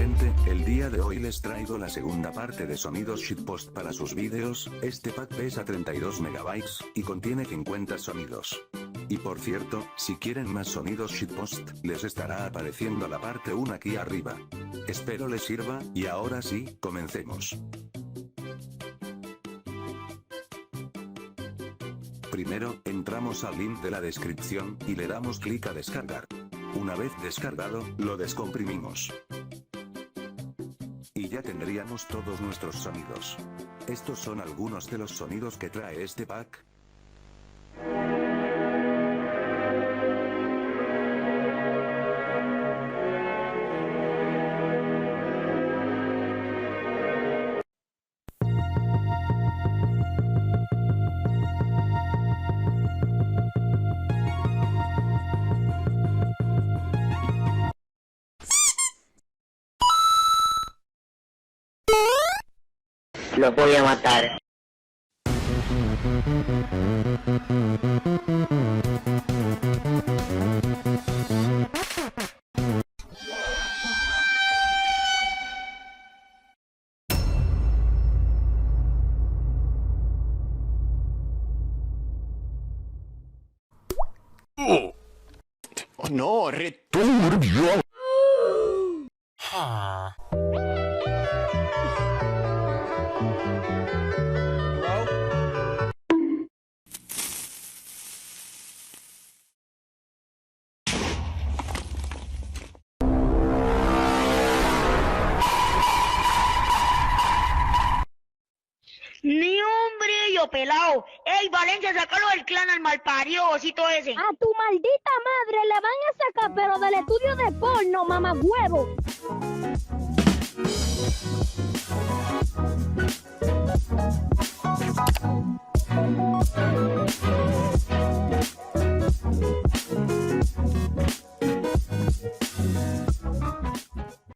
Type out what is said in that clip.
gente, el día de hoy les traigo la segunda parte de sonidos shitpost para sus vídeos. Este pack pesa 32 megabytes, y contiene 50 sonidos. Y por cierto, si quieren más sonidos shitpost, les estará apareciendo la parte 1 aquí arriba. Espero les sirva, y ahora sí, comencemos. Primero, entramos al link de la descripción, y le damos clic a descargar. Una vez descargado, lo descomprimimos. Y ya tendríamos todos nuestros sonidos. Estos son algunos de los sonidos que trae este pack. Los voy a matar. Oh no, returbio. Ni hombre, yo pelado. Ey, Valencia, sácalo del clan al malparido, osito ese. A tu maldita madre le van a sacar, pero del estudio de porno, mamagüevo.